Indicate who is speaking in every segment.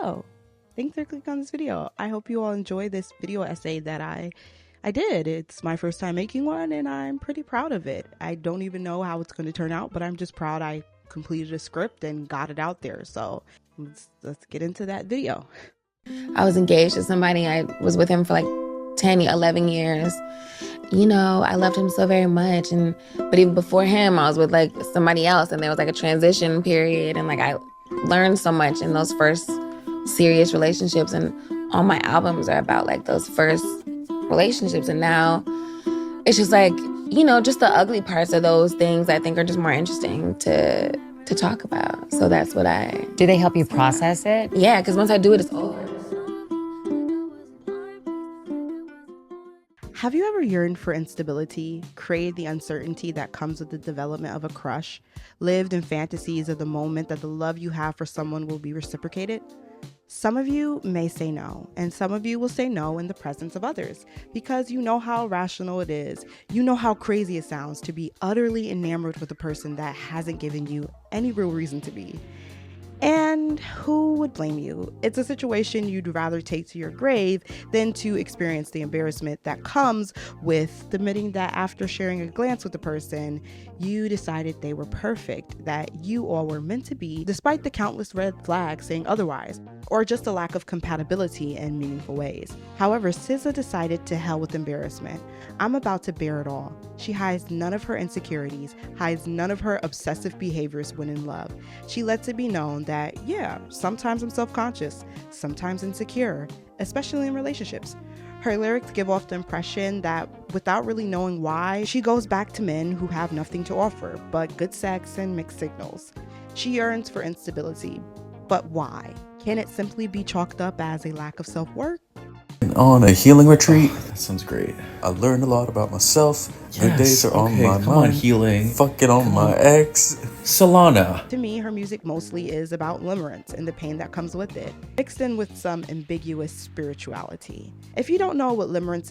Speaker 1: video. Thanks for clicking on this video. I hope you all enjoy this video essay that I did. It's my first time making one and I'm pretty proud of it. I don't even know how it's going to turn out, but I'm just proud I completed a script and got it out there. So let's get into that video.
Speaker 2: I was engaged to somebody. I was with him for like 10, 11 years. You know, I loved him so very much. But even before him, I was with like somebody else, and there was like a transition period. And like I learned so much in those first serious relationships, and all my albums are about like those first relationships. And now it's just like, you know, just the ugly parts of those things I think are just more interesting to talk about. So that's what
Speaker 3: Do they help you process it?
Speaker 2: Yeah, because once I do it, it's over.
Speaker 1: Have you ever yearned for instability, craved the uncertainty that comes with the development of a crush, lived in fantasies of the moment that the love you have for someone will be reciprocated? Some of you may say no, and some of you will say no in the presence of others because you know how irrational it is. You know how crazy it sounds to be utterly enamored with a person that hasn't given you any real reason to be. And who would blame you? It's a situation you'd rather take to your grave than to experience the embarrassment that comes with admitting that after sharing a glance with the person, you decided they were perfect, that you all were meant to be, despite the countless red flags saying otherwise, or just a lack of compatibility in meaningful ways. However, SZA decided to hell with embarrassment. I'm about to bear it all. She hides none of her insecurities, hides none of her obsessive behaviors when in love. She lets it be known that, yeah, sometimes I'm self-conscious, sometimes insecure, especially in relationships. Her lyrics give off the impression that without really knowing why, she goes back to men who have nothing to offer but good sex and mixed signals. She yearns for instability, but why? Can it simply be chalked up as a lack of self-worth?
Speaker 4: On a healing retreat.
Speaker 5: Oh, that sounds great.
Speaker 4: I learned a lot about myself. Good
Speaker 5: Yes,
Speaker 4: days are on
Speaker 5: okay,
Speaker 4: my
Speaker 5: come
Speaker 4: mind.
Speaker 5: on, healing.
Speaker 4: Fucking on my ex.
Speaker 5: Solana.
Speaker 1: To me, her music mostly is about limerence and the pain that comes with it, mixed in with some ambiguous spirituality. If you don't know what limerence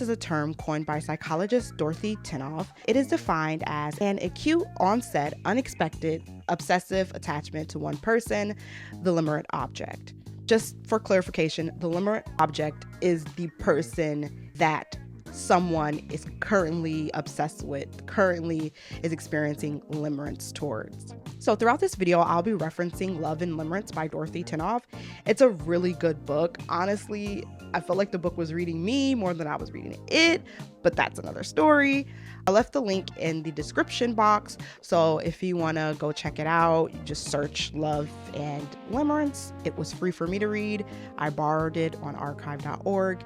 Speaker 1: is a term coined by psychologist Dorothy Tinoff. It is defined as an acute onset, unexpected, obsessive attachment to one person, the limerent object. Just for clarification, the limerent object is the person that someone is currently obsessed with, currently is experiencing limerence towards. So throughout this video, I'll be referencing Love and Limerence by Dorothy Tinoff. It's a really good book. Honestly, I felt like the book was reading me more than I was reading it, but that's another story. I left the link in the description box, so if you want to go check it out, you just search Love and Limerence. It was free for me to read. I borrowed it on archive.org.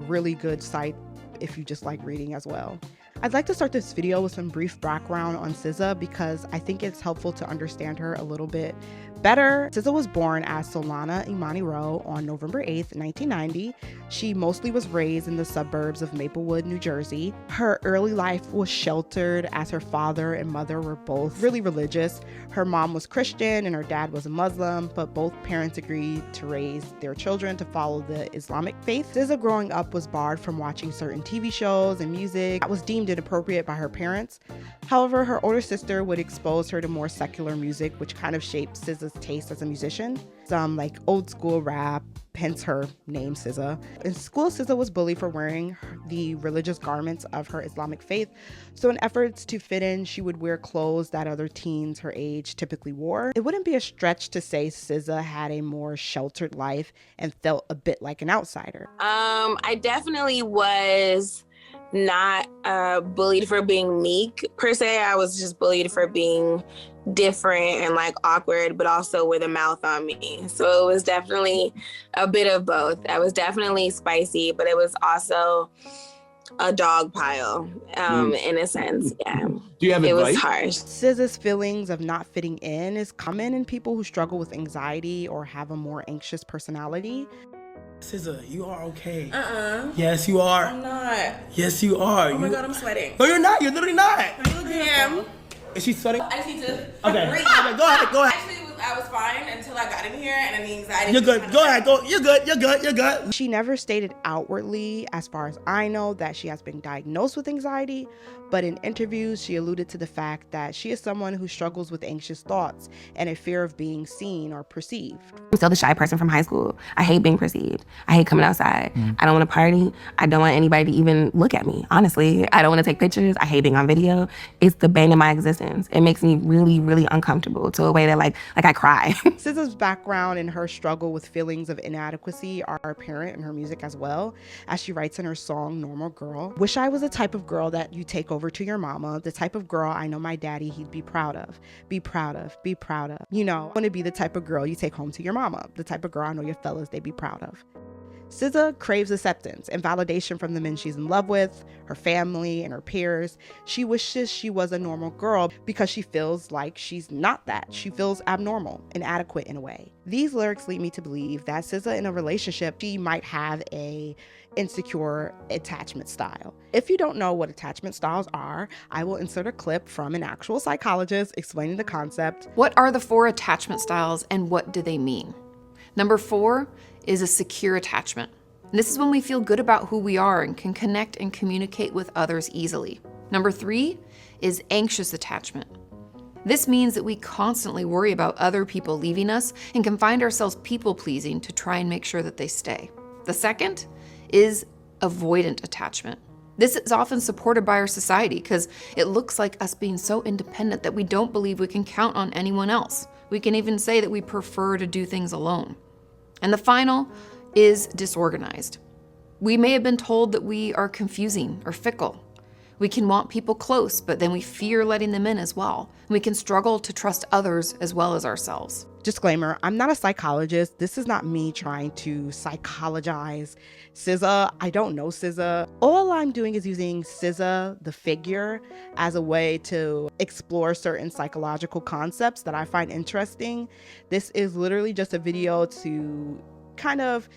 Speaker 1: Really good site if you just like reading as well. I'd like to start this video with some brief background on SZA because I think it's helpful to understand her a little bit better. SZA was born as Solana Imani Rowe on November 8th, 1990. She mostly was raised in the suburbs of Maplewood, New Jersey. Her early life was sheltered as her father and mother were both really religious. Her mom was Christian and her dad was a Muslim, but both parents agreed to raise their children to follow the Islamic faith. SZA growing up was barred from watching certain TV shows and music that was deemed inappropriate by her parents. However, her older sister would expose her to more secular music, which kind of shaped SZA's taste as a musician. Some like old school rap, hence her name SZA. In school, SZA was bullied for wearing the religious garments of her Islamic faith. So in efforts to fit in, she would wear clothes that other teens her age typically wore. It wouldn't be a stretch to say SZA had a more sheltered life and felt a bit like an outsider.
Speaker 2: I definitely was not bullied for being meek per se. I was just bullied for being different and like awkward, but also with a mouth on me. So it was definitely a bit of both. I was definitely spicy, but it was also a dog pile in a sense. Yeah.
Speaker 6: Do you have advice?
Speaker 2: It was harsh.
Speaker 1: SZA's feelings of not fitting in is common in people who struggle with anxiety or have a more anxious personality.
Speaker 6: SZA, you are okay. Yes, you are.
Speaker 7: I'm not.
Speaker 6: Yes, you are.
Speaker 7: Oh my God, I'm sweating.
Speaker 6: No, you're not. You're literally not.
Speaker 7: I am.
Speaker 6: Is she sweating?
Speaker 7: I just need to
Speaker 6: Okay.
Speaker 7: breathe.
Speaker 6: Okay, go ahead.
Speaker 7: Actually, I
Speaker 5: was fine until I got in here, and then the anxiety.
Speaker 6: You're good. Go ahead. Go. You're good. You're good. You're good.
Speaker 1: She never stated outwardly, as far as I know, that she has been diagnosed with anxiety, but in interviews, she alluded to the fact that she is someone who struggles with anxious thoughts and a fear of being seen or perceived.
Speaker 2: I'm still the shy person from high school. I hate being perceived. I hate coming outside. I don't want to party. I don't want anybody to even look at me, honestly. I don't want to take pictures. I hate being on video. It's the bane of my existence. It makes me really, really uncomfortable to a way that like I cry.
Speaker 1: SZA's background and her struggle with feelings of inadequacy are apparent in her music as well, as she writes in her song Normal Girl. Wish I was the type of girl that you take over to your mama, the type of girl I know my daddy he'd be proud of. Be proud of, be proud of. You know, I want to be the type of girl you take home to your mama, the type of girl I know your fellas they be proud of. SZA craves acceptance and validation from the men she's in love with, her family, and her peers. She wishes she was a normal girl because she feels like she's not that. She feels abnormal, inadequate in a way. These lyrics lead me to believe that SZA in a relationship, she might have a insecure attachment style. If you don't know what attachment styles are, I will insert a clip from an actual psychologist explaining the concept.
Speaker 7: What are the 4 attachment styles and what do they mean? Number 4 is a secure attachment. And this is when we feel good about who we are and can connect and communicate with others easily. Number 3 is anxious attachment. This means that we constantly worry about other people leaving us and can find ourselves people-pleasing to try and make sure that they stay. The second is avoidant attachment. This is often supported by our society because it looks like us being so independent that we don't believe we can count on anyone else. We can even say that we prefer to do things alone. And the final is disorganized. We may have been told that we are confusing or fickle. We can want people close, but then we fear letting them in as well. And we can struggle to trust others as well as ourselves.
Speaker 1: Disclaimer, I'm not a psychologist. This is not me trying to psychologize SZA. I don't know SZA. All I'm doing is using SZA, the figure, as a way to explore certain psychological concepts that I find interesting. This is literally just a video to kind of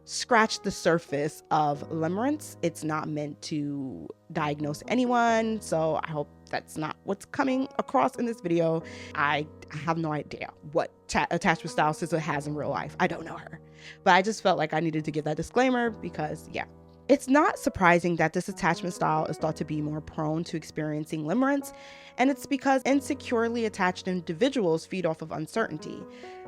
Speaker 1: scratch the surface of limerence. It's not meant to diagnose anyone, so I hope that's not what's coming across in this video. I have no idea what attachment style SZA has in real life. I don't know her, but I just felt like I needed to give that disclaimer because, yeah. It's not surprising that this attachment style is thought to be more prone to experiencing limerence, and it's because insecurely attached individuals feed off of uncertainty.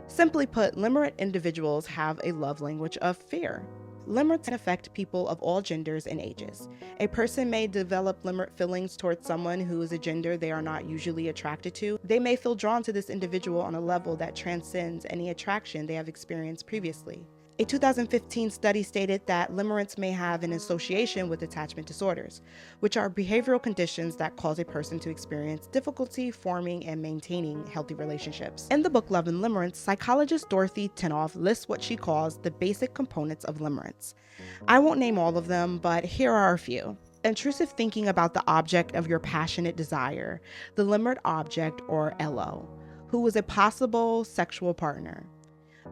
Speaker 1: Simply put, limerent individuals have a love language of fear. Limerence can affect people of all genders and ages. A person may develop limerent feelings towards someone who is a gender they are not usually attracted to. They may feel drawn to this individual on a level that transcends any attraction they have experienced previously. A 2015 study stated that limerence may have an association with attachment disorders, which are behavioral conditions that cause a person to experience difficulty forming and maintaining healthy relationships. In the book Love and Limerence, psychologist Dorothy Tinoff lists what she calls the basic components of limerence. I won't name all of them, but here are a few. Intrusive thinking about the object of your passionate desire, the limerent object or LO, who is a possible sexual partner.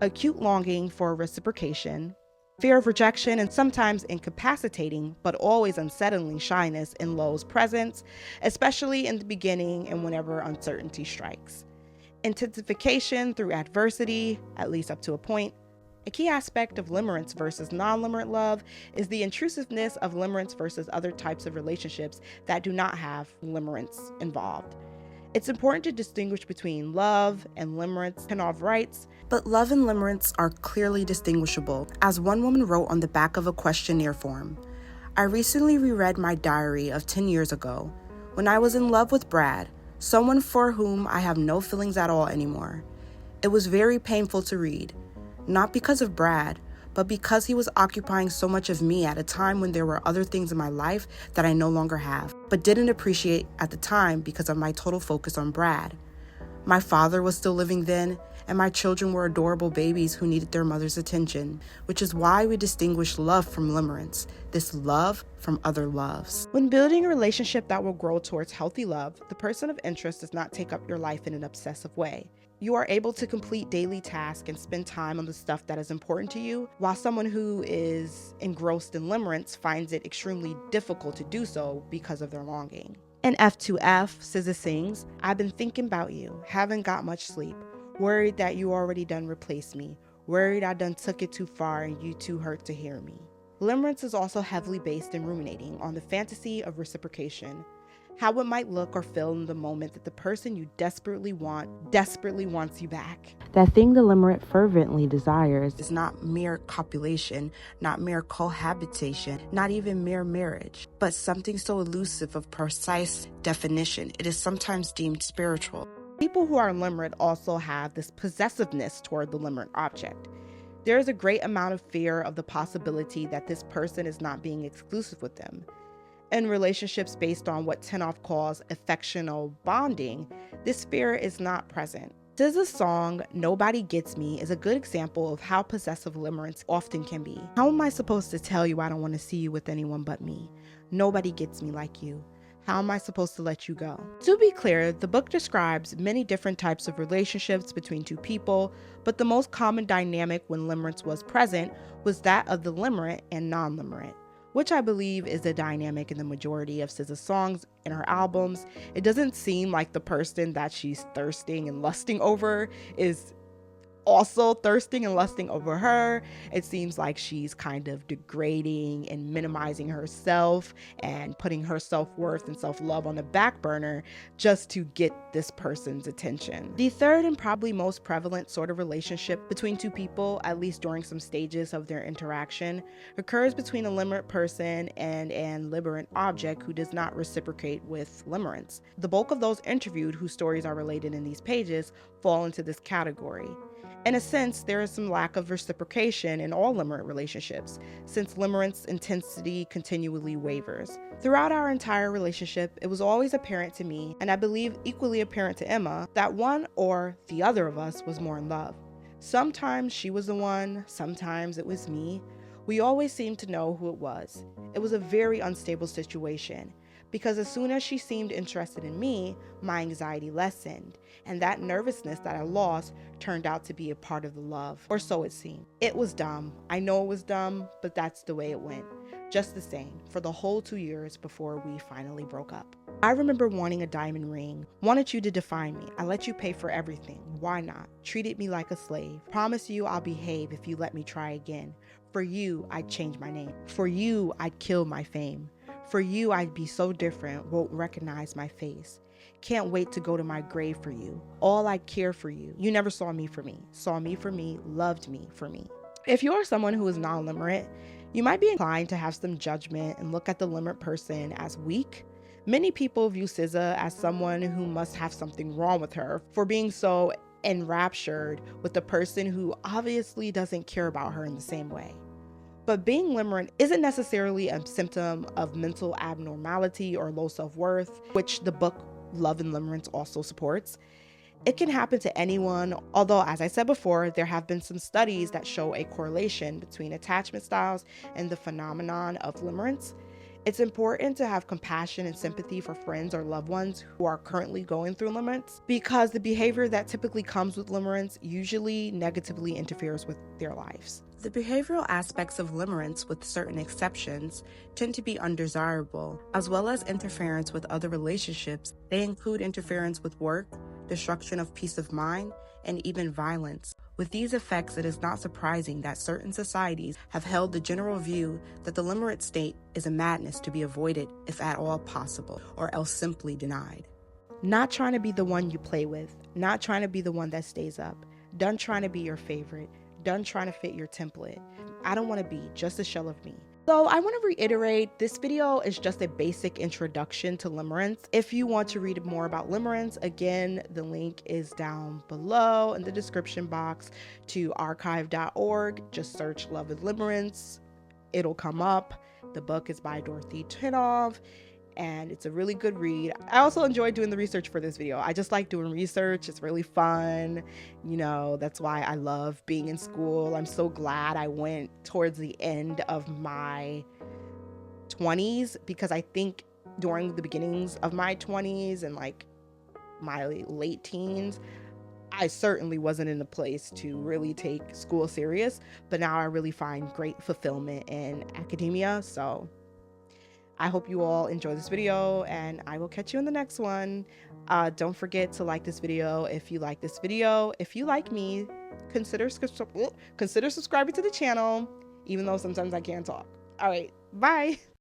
Speaker 1: Acute longing for reciprocation, fear of rejection, and sometimes incapacitating but always unsettling shyness in Lo's presence, especially in the beginning and whenever uncertainty strikes. Intensification through adversity, at least up to a point. A key aspect of limerence versus non-limerent love is the intrusiveness of limerence versus other types of relationships that do not have limerence involved. It's important to distinguish between love and limerence. Tinoff writes, but love and limerence are clearly distinguishable, as one woman wrote on the back of a questionnaire form. I recently reread my diary of 10 years ago, when I was in love with Brad, someone for whom I have no feelings at all anymore. It was very painful to read, not because of Brad, but because he was occupying so much of me at a time when there were other things in my life that I no longer have, but didn't appreciate at the time because of my total focus on Brad. My father was still living then, and my children were adorable babies who needed their mother's attention, which is why we distinguish love from limerence, this love from other loves. When building a relationship that will grow towards healthy love, the person of interest does not take up your life in an obsessive way. You are able to complete daily tasks and spend time on the stuff that is important to you, while someone who is engrossed in limerence finds it extremely difficult to do so because of their longing. In F2F, SZA sings, I've been thinking about you, haven't got much sleep. Worried that you already done replaced me. Worried I done took it too far and you too hurt to hear me. Limerence is also heavily based in ruminating on the fantasy of reciprocation. How it might look or feel in the moment that the person you desperately wants you back. That thing the limerent fervently desires is not mere copulation, not mere cohabitation, not even mere marriage, but something so elusive of precise definition, it is sometimes deemed spiritual. People who are limerent also have this possessiveness toward the limerent object. There is a great amount of fear of the possibility that this person is not being exclusive with them. In relationships based on what Tenoff calls affectional bonding, this fear is not present. SZA's song, Nobody Gets Me, is a good example of how possessive limerence often can be. How am I supposed to tell you I don't want to see you with anyone but me? Nobody gets me like you. How am I supposed to let you go? To be clear, the book describes many different types of relationships between two people, but the most common dynamic when limerence was present was that of the limerent and non-limerent, which I believe is the dynamic in the majority of SZA's songs and her albums. It doesn't seem like the person that she's thirsting and lusting over is also thirsting and lusting over her. It seems like she's kind of degrading and minimizing herself and putting her self-worth and self-love on the back burner just to get this person's attention. The third and probably most prevalent sort of relationship between two people, at least during some stages of their interaction, occurs between a limerent person and an limerent object who does not reciprocate with limerence. The bulk of those interviewed whose stories are related in these pages fall into this category. In a sense, there is some lack of reciprocation in all limerent relationships, since limerence intensity continually wavers. Throughout our entire relationship, it was always apparent to me, and I believe equally apparent to Emma, that one or the other of us was more in love. Sometimes she was the one, sometimes it was me. We always seemed to know who it was. It was a very unstable situation, because as soon as she seemed interested in me, my anxiety lessened, and that nervousness that I lost turned out to be a part of the love, or so it seemed. It was dumb. I know it was dumb, but that's the way it went. Just the same, for the whole 2 years before we finally broke up. I remember wanting a diamond ring, wanted you to define me. I let you pay for everything. Why not? Treated me like a slave. Promise you I'll behave if you let me try again. For you, I'd change my name. For you, I'd kill my fame. For you, I'd be so different, won't recognize my face. Can't wait to go to my grave for you. All I'd care for you. You never saw me for me, loved me for me. If you are someone who is non-limerent, you might be inclined to have some judgment and look at the limerent person as weak. Many people view SZA as someone who must have something wrong with her for being so enraptured with the person who obviously doesn't care about her in the same way. But being limerent isn't necessarily a symptom of mental abnormality or low self-worth, which the book Love and Limerence also supports. It can happen to anyone, although as I said before, there have been some studies that show a correlation between attachment styles and the phenomenon of limerence. It's important to have compassion and sympathy for friends or loved ones who are currently going through limerence, because the behavior that typically comes with limerence usually negatively interferes with their lives. The behavioral aspects of limerence, with certain exceptions, tend to be undesirable, as well as interference with other relationships. They include interference with work, destruction of peace of mind, and even violence. With these effects, it is not surprising that certain societies have held the general view that the limerent state is a madness to be avoided if at all possible, or else simply denied. Not trying to be the one you play with, not trying to be the one that stays up, done trying to be your favorite, done trying to fit your template. I don't want to be just a shell of me. So I want to reiterate, this video is just a basic introduction to limerence. If you want to read more about limerence, again, the link is down below in the description box to archive.org. Just search Love and Limerence. It'll come up. The book is by Dorothy Tenoff, and it's a really good read. I also enjoyed doing the research for this video. I just like doing research. It's really fun. You know, that's why I love being in school. I'm so glad I went towards the end of my 20s, because I think during the beginnings of my 20s and like my late teens, I certainly wasn't in a place to really take school serious, but now I really find great fulfillment in academia. So I hope you all enjoy this video, and I will catch you in the next one. Don't forget to like this video if you like this video. If you like me, consider subscribing to the channel, even though sometimes I can't talk. All right, bye.